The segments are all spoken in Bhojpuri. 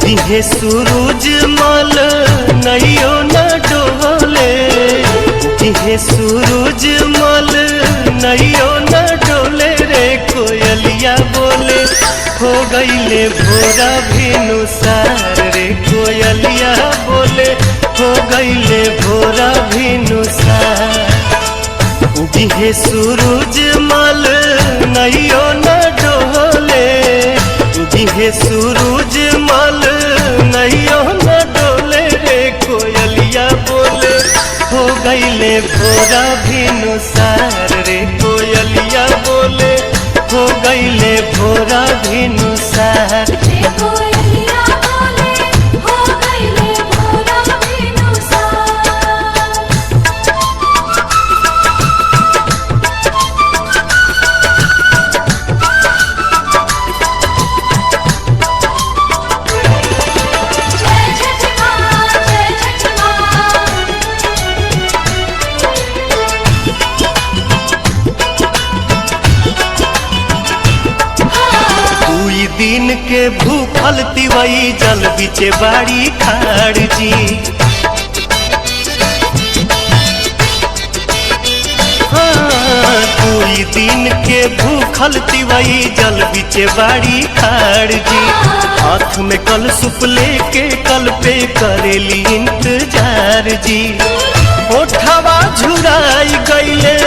दिहे सूरज मल नैयो न डोले, दिहे सूरज मल नैयो न डोले रे कोयलिया बोले हो गईले भोरा भिनुसार रे कोयलिया बोले हो गईले भोरा भिनुसार। दिहे सूरज मल नैयो न डोले, दिहे सूरज मल नैयो न डोले रे कोयलिया बोले हो गईले भोरा भिनुसार रे कोयलिया बोले हो गईले भोरा भिनुसार। दिन के भूखल तिवई जल बिचे बाड़ी खाड़ जी, हाँ कोई दिन के भूखल तिवई जल बिचे बाड़ी खाड़ जी। हाथ में कल सुप लेके कल पे करेली इंतजार जी। ओठवा झुराई गईले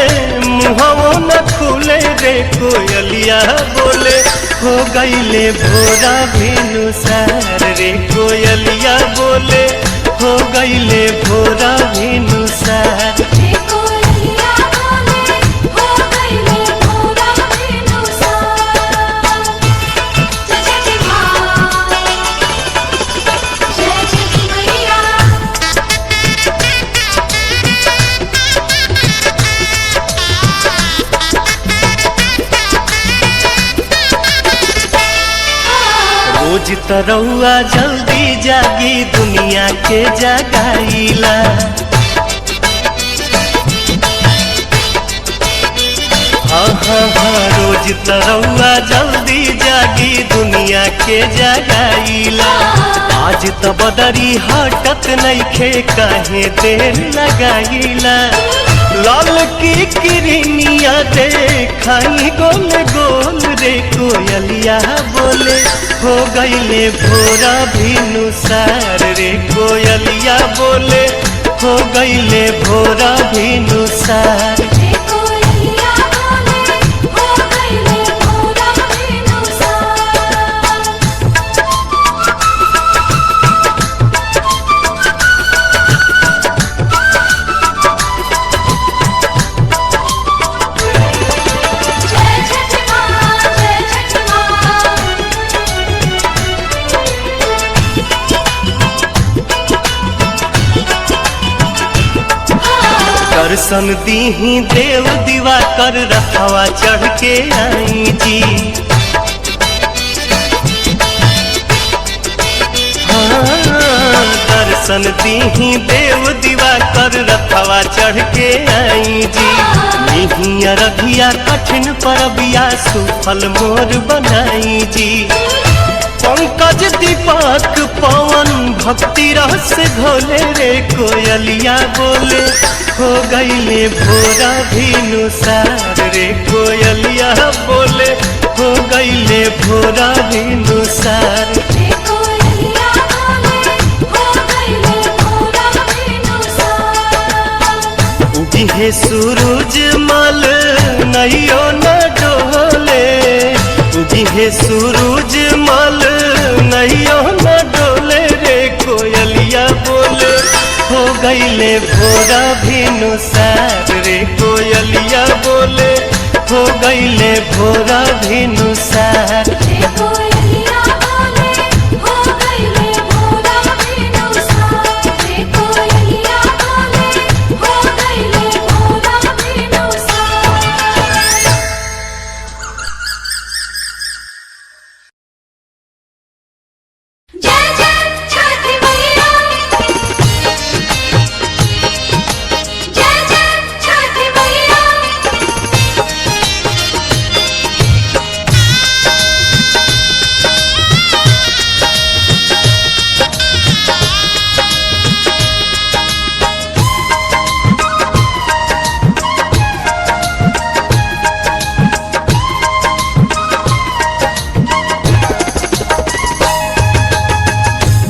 मुहवो न खुले रे कोयलिया बोले हो गईले भोरा भिनुसार रे कोयलिया बोले हो गईले भोरा भिनुसार। रोज तरौआ जल्दी जागी दुनिया के जगाईला, हाँ हाँ हाँ रोज तरौआ जल्दी जागी दुनिया के जगाईला। आज तो बदरी हटत नइखे काहे देर लगाईला। लाल की किरनिया देखाई गोल गोल रे कोयलिया बोले हो गईले भोरा भिनुसार रे कोयलिया बोले हो गईले भोरा भिनुसार। दर्शन दीही देव दीवा कर रखवा चढ़ के आई जी, हाँ दर्शन दीही देव दीवा कर रखवा चढ़ के आई जी। निहिया रघिया कठिन परबिया सुफल मोर बनाई जी। पंकज दीपक पवन भक्ति रस घोले रे कोयलिया बोले हो गईले भोरा भिनुसार रे कोयलिया बोले हो गईले भोरा भिनुसार। दिहे सूरज मल नैयो न डोले, दिहे सूरज मल नैयो न डोले रे कोयलिया बोले हो गईले भोरा भिनुसार रे कोयलिया बोले हो गईले भोरा भिनुसार।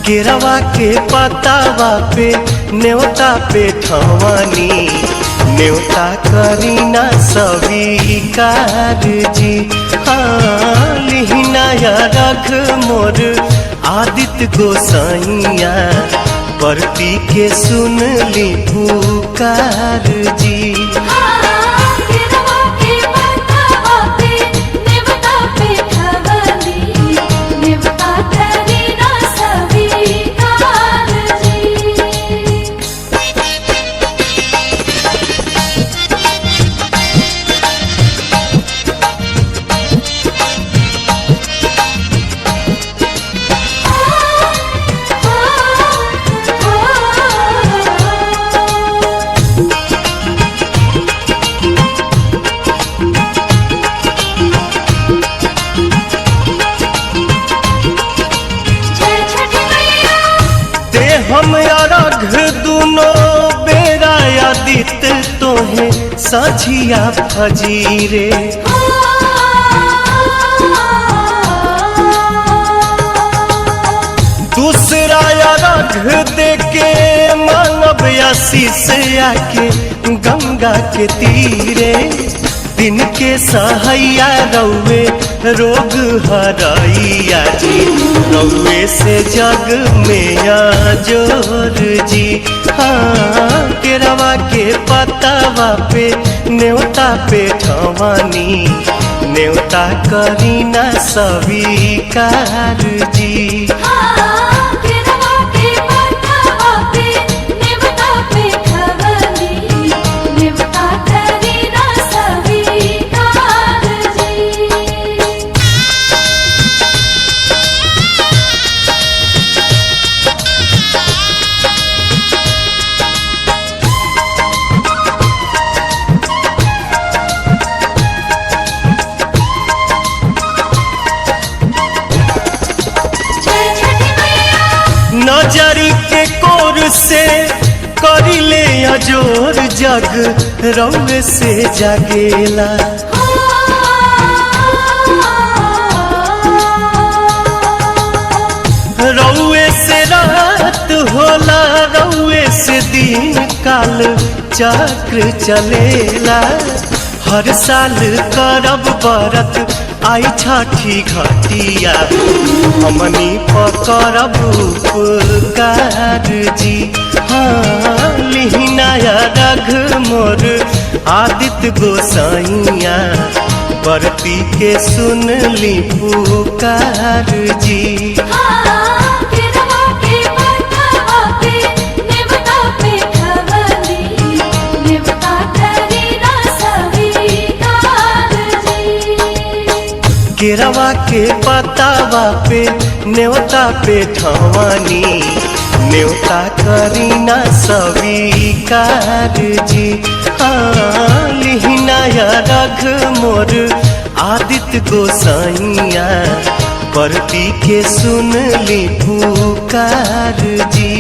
केरवा के पतावा पे न्योता पे ठवानी न्योता करीना स्वीकार जी। हाँ लिहिनाया रख मोर आदित्य गोसाइया परती के सुन ली पुकार जी। हम अरघ दुनो बेरा आदित तोहे सझिया फजीरे। दूसरा अरघ देके मांगब आशीष आके गंगा के तीरे। दिन के सहैया रौवे रोग हरैया जी रौवे से जग में जोर जी। हाँ केरवा के पतावा पे न्योता पे ठवानी न्योता करीना स्वीकार जी। नजरी के कोर से करिले अजोर जग रौवे से जागेला। रौवे से रात होला रौवे से दिन काल चक्र चलेला। हर साल करब बरत आई छठी घटिया हमनी पकड़ब उपकार जी। हाँ लिहिनाया रघ मोर आदित्य गोसाइया परती के सुन ली पुकार जी। केरवा के पतावा पे न्योता पे ठवानी न्योता करीना स्वीकार जी। हाँ लिहिनाया रघ मोर आदित्य गोसाइया परती के सुन ली पुकार जी।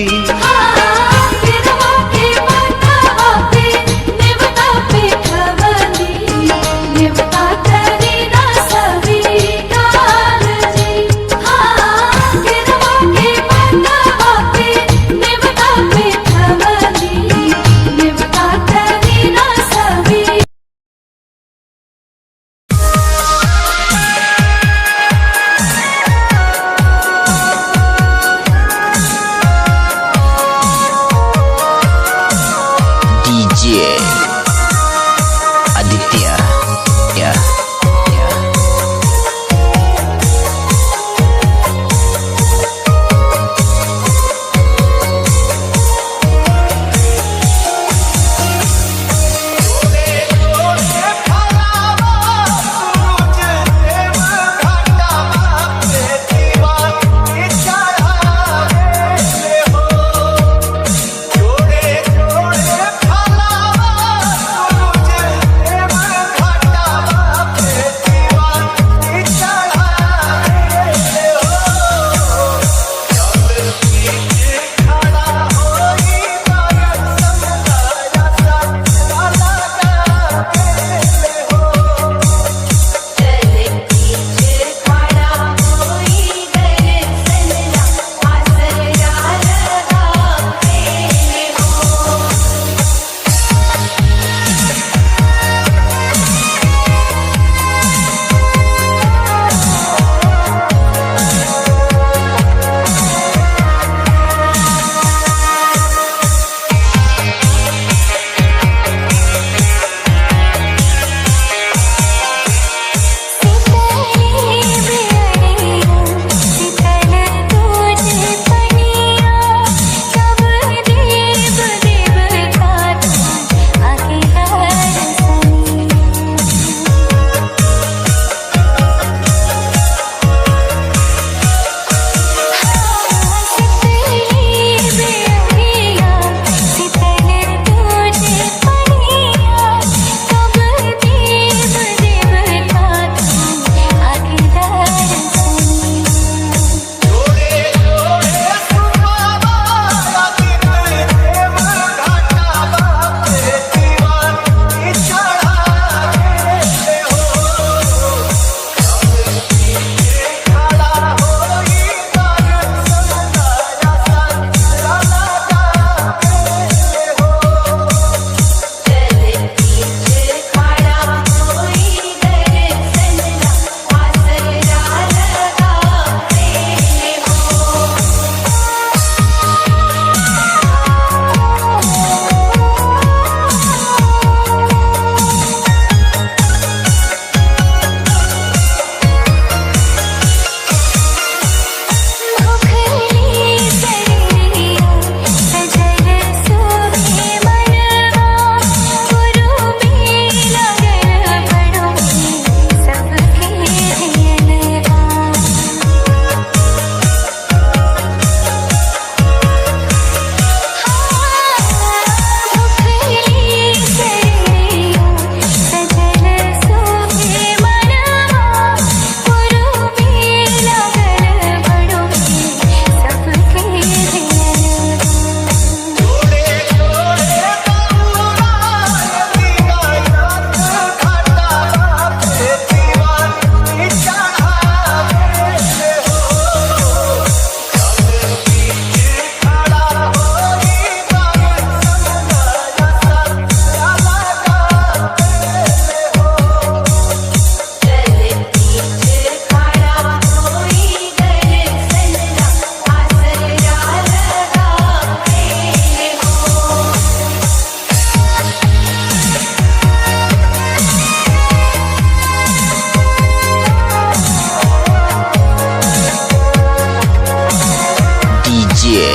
लिए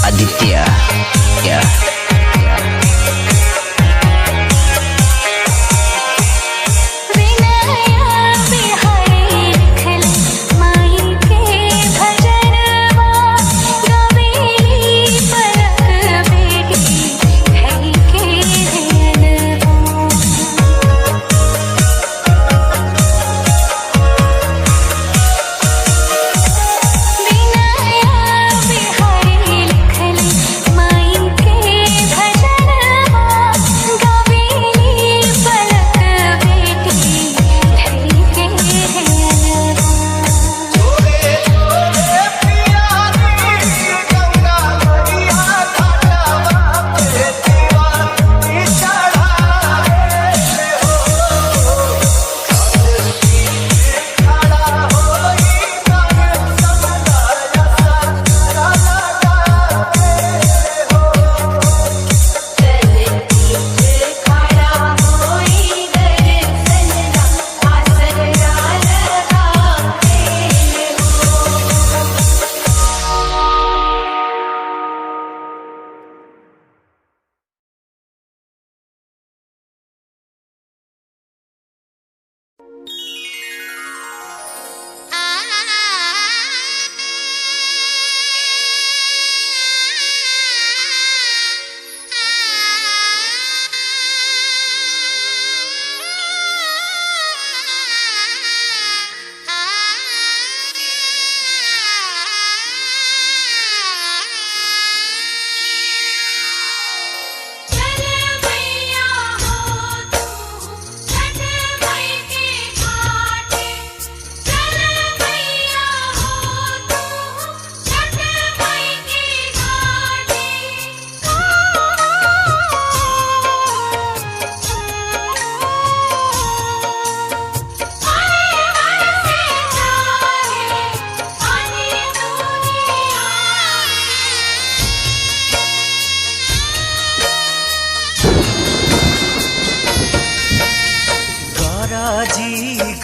आदित्य या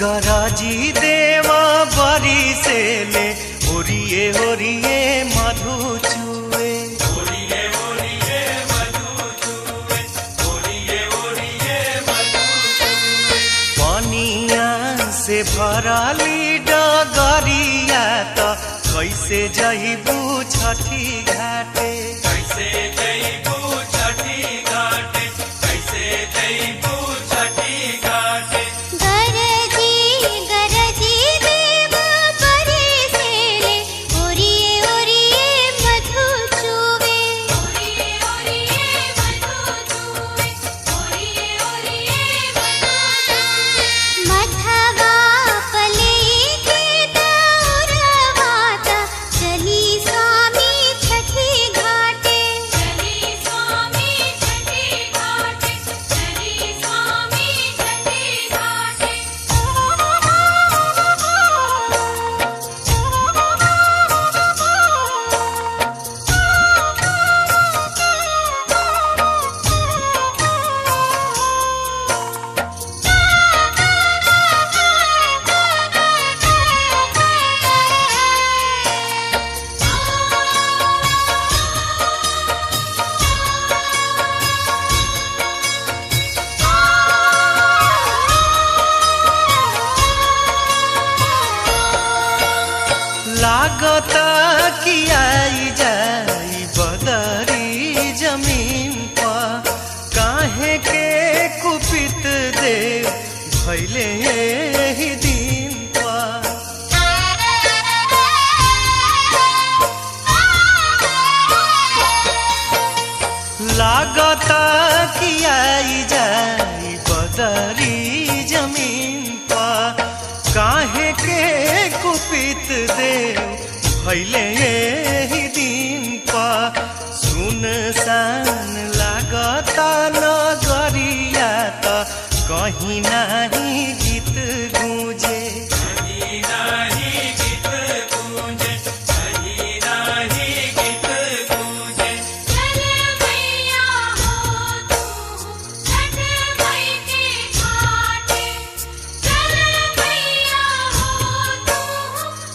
गराजी देवा बरी से ले ओरिए ओरिए मधु चुए ओरिए ओरिए मधु चुए ओरिए ओरिए मधु चुए पानिया से भराली डगरिया तो कैसे जइबू छठी घाटे कैसे जइबू छठी घाटे कैसे जइबू छठी घाटे लागता कि आई जाई बदरी जमीन पर काहे के कुपित देव भैले ही दिन पर लागता कि आई जाई बदरी जमीन पर काहे के कुपित देव भैले ही दिन पर सुनसान लागता नगरिया त कहीं नहीं गीत गूंजे कहीं नहीं गीत गूंजे कहीं नहीं गीत गूंजे चल मैया हो तू छठ मई के घाटे चल मैया हो तू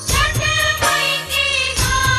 छठ मई के घाटे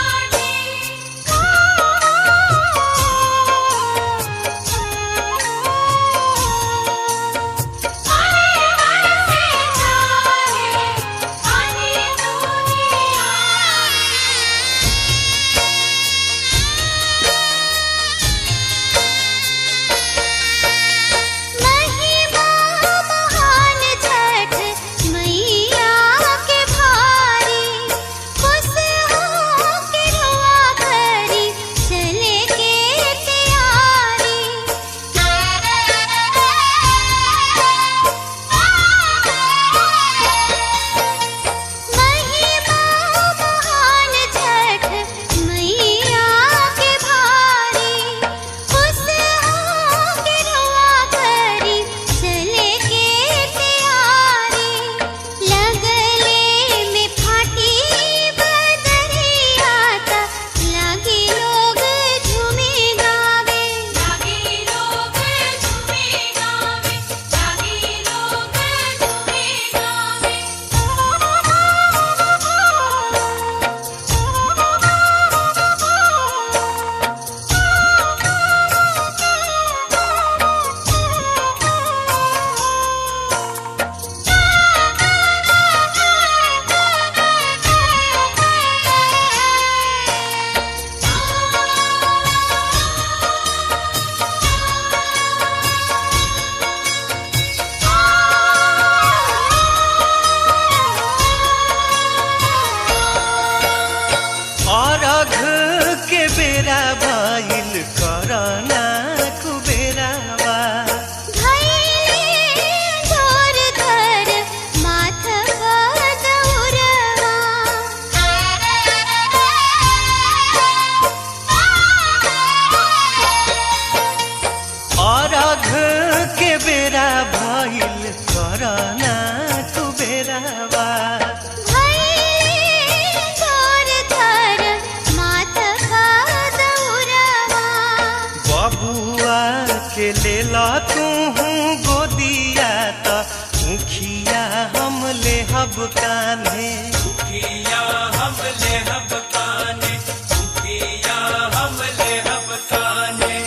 हब कान्हे, उखिया हम ले हब काने, उखिया हम ले हब काने।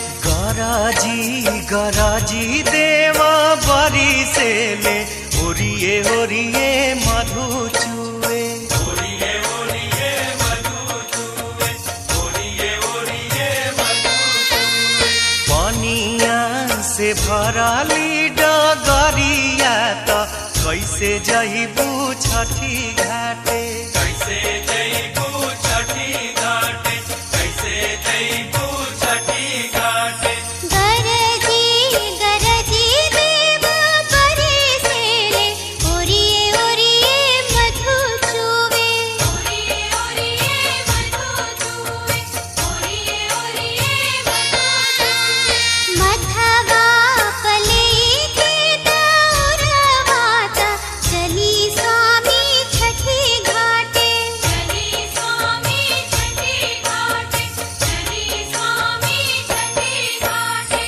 गराजी देवा बरी से ले, ओरिए ओरिए मधु चुए, ओरिए ओरिए मधु चुए, ओरिए ओरिए मधु चुए। पनिया से भराली डगरिया त कैसे जइबू छठी घाटे, कैसे जइबू छठी घाटे, कैसे जइबू छठी घाटे। गरजी देवा बरी से ले, ओरिए ओरिए मधु चुवे, ओरिए ओरिए मधु चुवे, ओरिए ओरिए मधु चुवे। मधवा पले के दौरवाता, चली स्वामी छठी घाटे, चली स्वामी छठी घाटे, चली स्वामी छठी घाटे।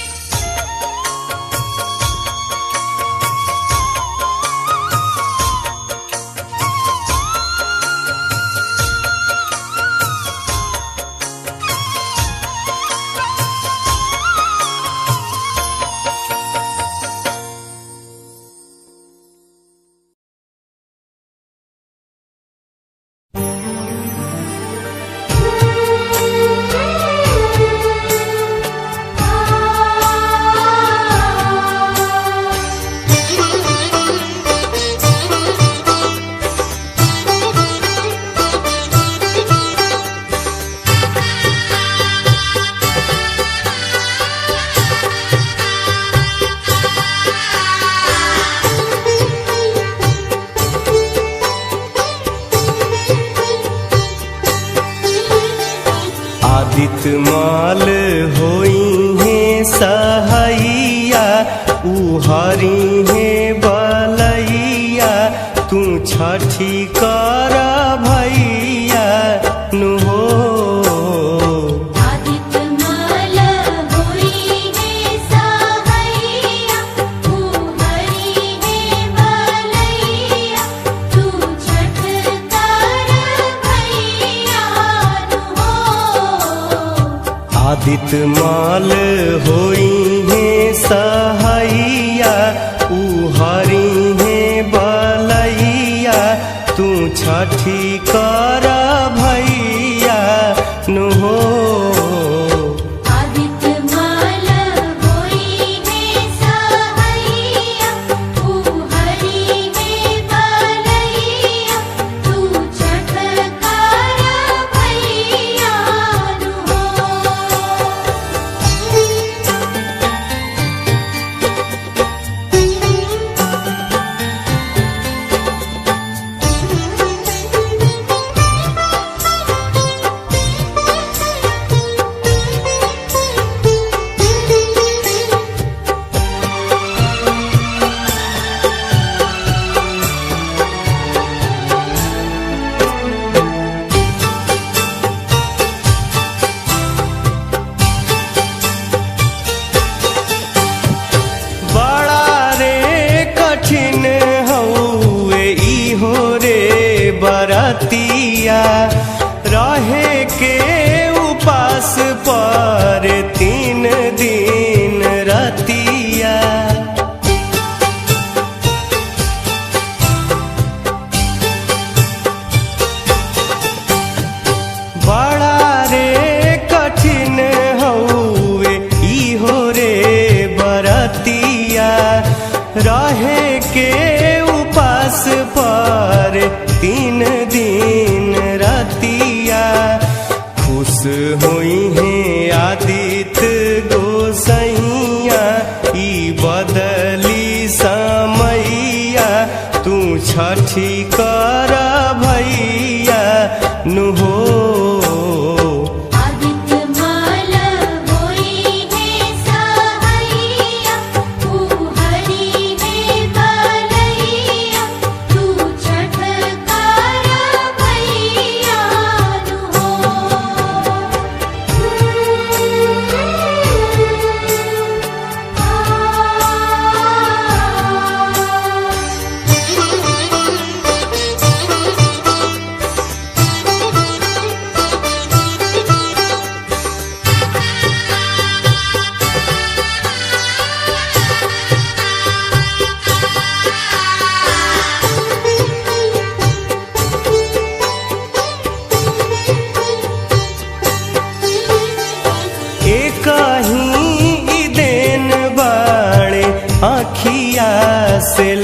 आदित्य माल होई है सहैया, उहरी है बलैया, तू छठी कर भैया नु हो। आदित्य माल होई है सहैया, उहरी है बलैया, तू छठ कर भैया नु हो। आदित्य माल होई है सहैया, उहरी है बलैया, तू छठी कर भैया नु हो। आदित्य माल होई है सहैया, उहरी है बलैया, तू छठ कर भैया नु बड़ा रे कठिन हउए इहो रे बरतिया, रहे के उपास पर 3 दिन रतिया। बड़ा रे कठिन हउए इहो रे बरतिया, रहे के उपास पर 3 दिन रतिया। खुश हुई है आदित्य गोसैया, ई बदली समैया, तू छठी कर भैया नु हो। आदित्य माल होई है सहैया, उहरी है बलैया, तू छठ कर भैया नु हो।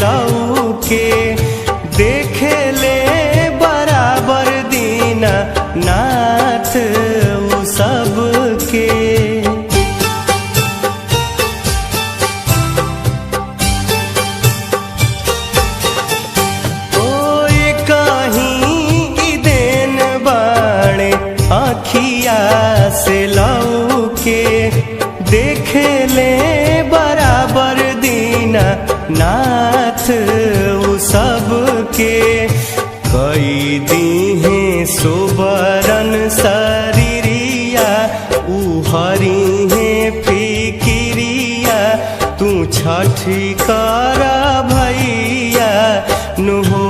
लौके देखे ले बराबर दीना नाथ उ सबके। आखिया से लौके देखे ले बराबर दीना नाथ उ सबके। कई दीहे सुबरन शरीरिया उ हरी है फिकिरिया तू छठी कर भैया नु हो।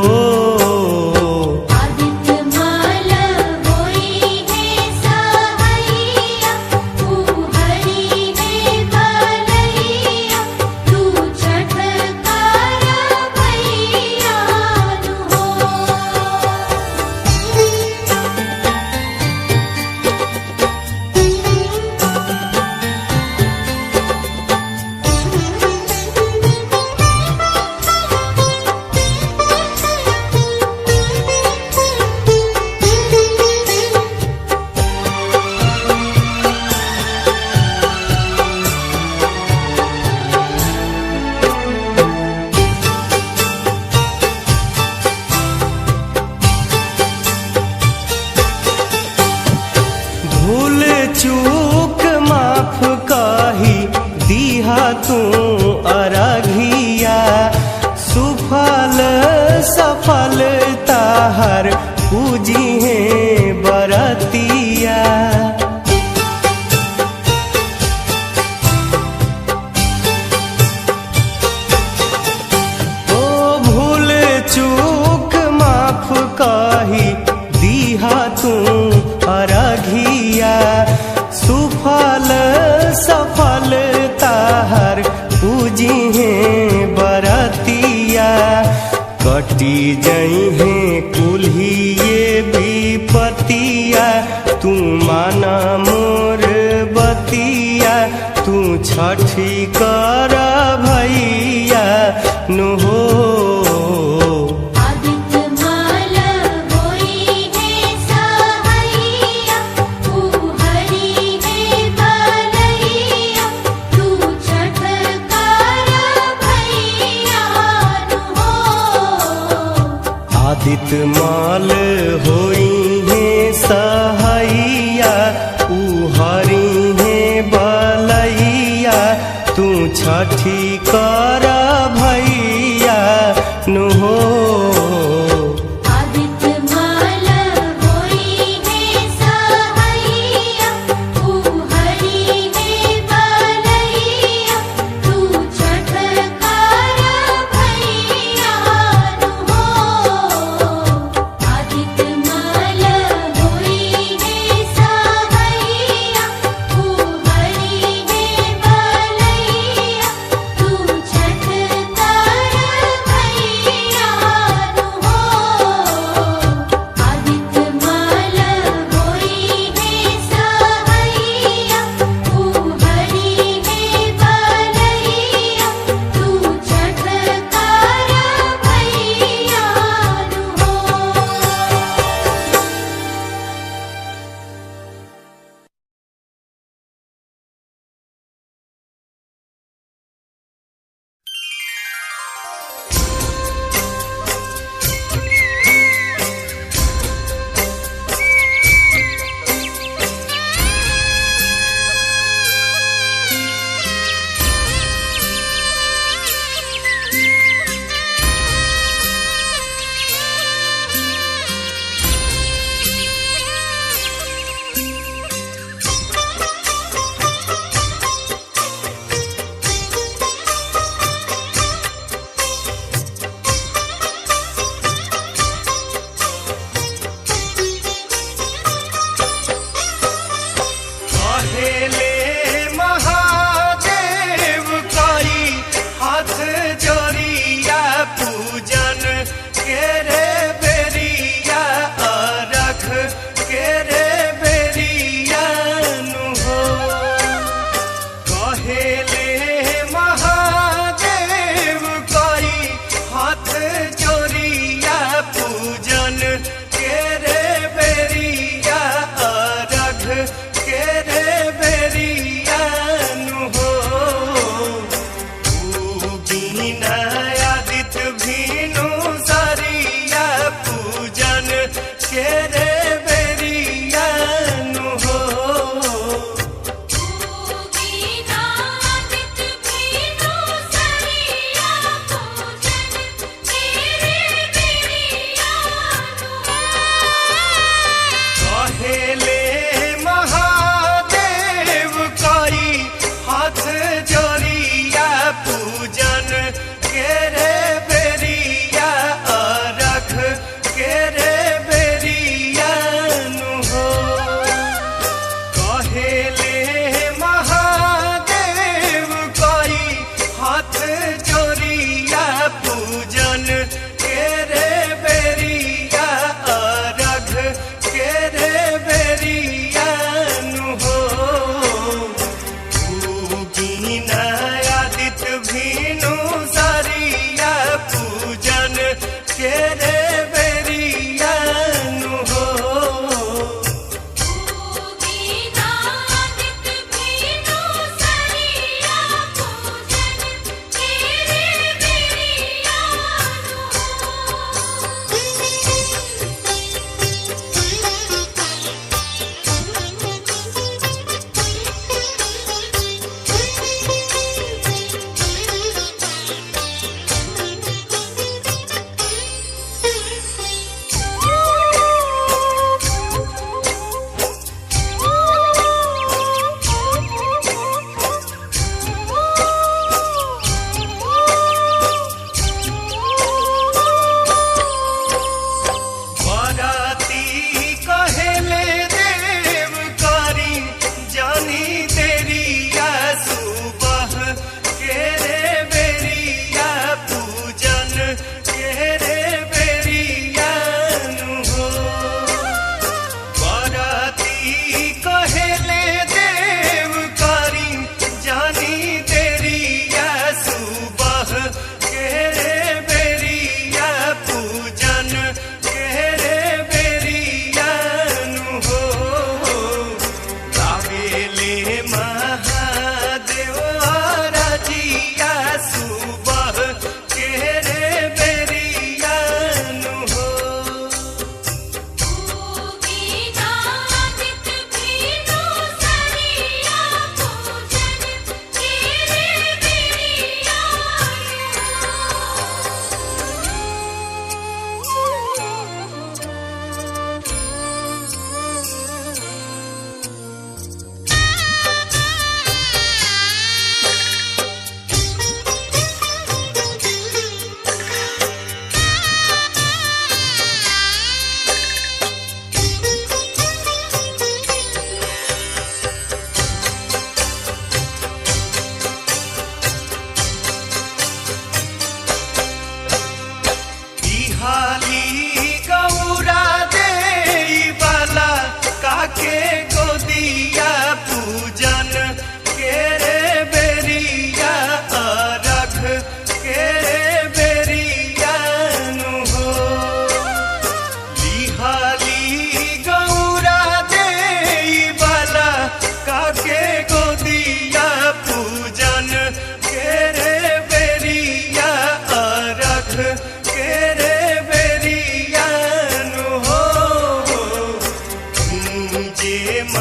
भूल चूक माफ कही दीहा तू अरघिया सुफल सफल ताहर पूजी है बरतिया। ओ भूल चूक माफ कही दीहा तू अरघिया सुफल सफल ताहर पूजी है बरतिया। कटी जई है कुल्हिए विपतिया तू माना मोर बतिया तू छठी कर भैया नु हो। आदित्य माल होई है सहैया उ हरी है बलैया तू छठी कर भैया नु हो। छठ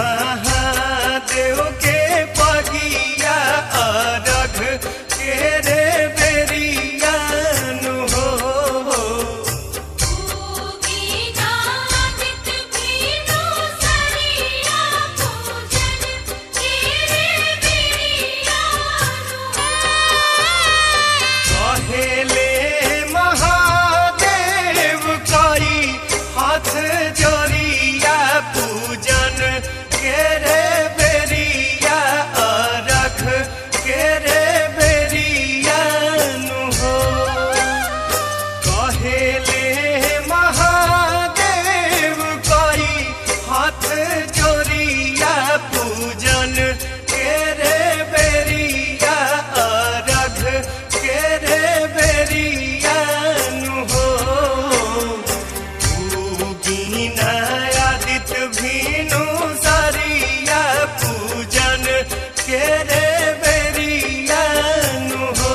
महादेव के बगिया अरघ के रे बेरिया नु हो कहेले महादेव कई हाथ जोड़िया पूजन के रे बेरिया अरघ के रे बेरिया नु हो कहेले महादेव कई हाथ जोड़िया पूजन के रे बेरिया अरघ के रे बेरिया नु हो आदित्य भीनु सारिया पूजन के रे बेरिया नु हो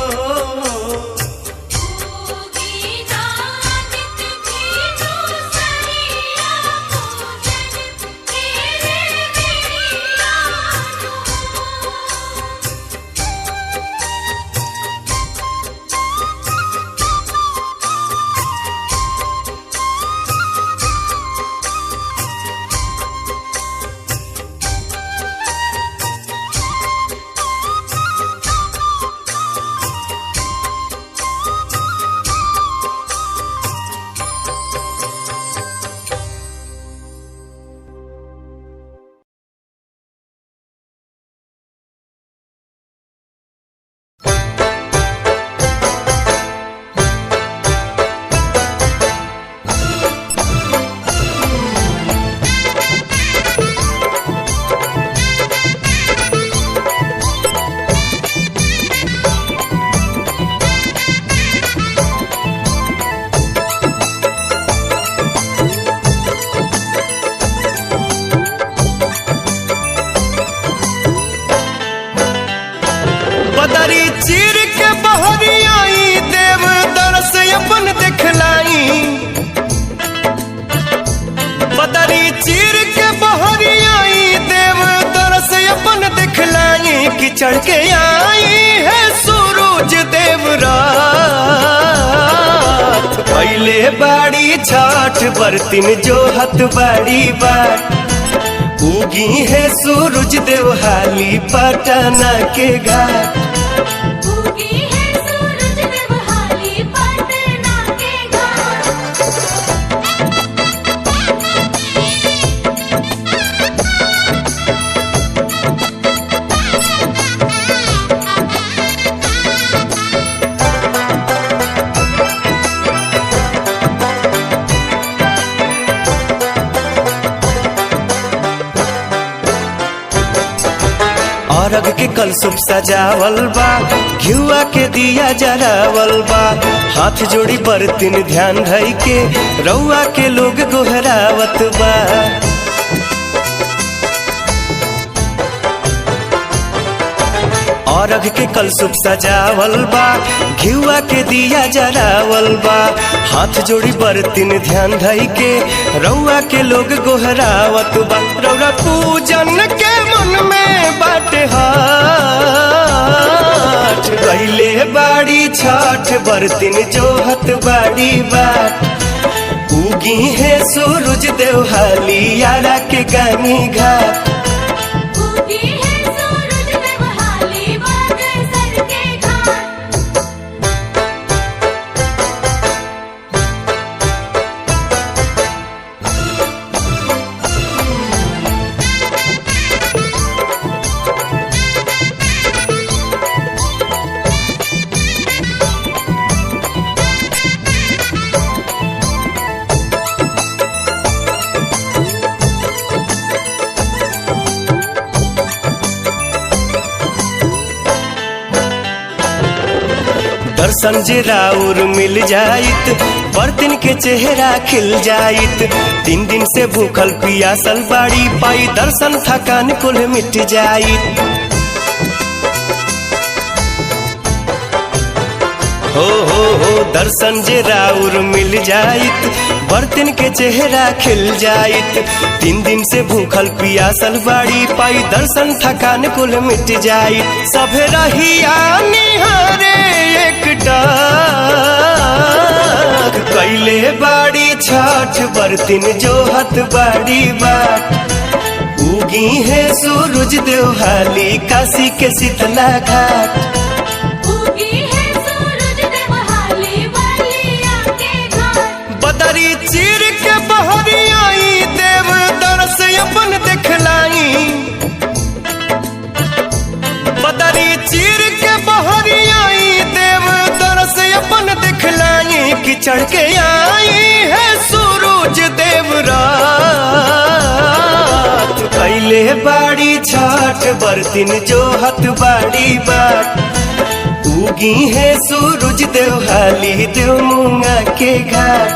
बदरी चीर के बहरी आई देव दरस अपन दिखलाई बदरी चीर के बहरी आई देव दरस अपन दिखलाई कि चढ़ के आई है सूरज देव रात पहले बाड़ी छठ बरतिन जो हत बाड़ी बाट उगी है सूरज देव हाली पटना के घाट अरग के कलसुप सजावल बा घिउआ के दिया जरावल बा हाथ जोड़ी बरतिन ध्यान धई के रउआ के लोग गोहरावत बा अरग के कलसुप सजावल बा घिउआ के दिया जरावल बा हाथ जोड़ी बरतिन ध्यान धई के रउआ के लोग गोहरावत बा रउआ पूजन के मन में बाटे हाथ गईले बाड़ी छठ बरतिन जोहत बाड़ी बाट उगी है सूरज देव हाली यारा के गानी घाट दर्शन जे राउर मिल जाइत बर्तन के चेहरा खिल जाइत 3 दिन से भूखल पियासल बाड़ी पाई दर्शन थकान कुल मिट जाइत हो दर्शन जे राउर मिल जाइत बर्तन के चेहरा खिल जाइत 3 दिन से भूखल पियासल बाड़ी पाई दर्शन थकान कुल मिट जाइत सभे रहिया निहारे एकटा कैले बाड़ी छठ बर्तन जोहत बाड़ी बाट उगी है सूरज देवहाली काशी के शीतला घाट उगी है सूरज देवहाली बलिया के घाट बदरी चीर के बहरी आई देव दरस अपन दिखलाई बदरी चीर के बहरी आई देव दरस अपन दिखलाई कि चढ़ के आई है सूरज देवरात कैले बाड़ी छठ बर्तन जोहत बाड़ी बाट उगी है सूरज देवहाली देव मूंगा के घाट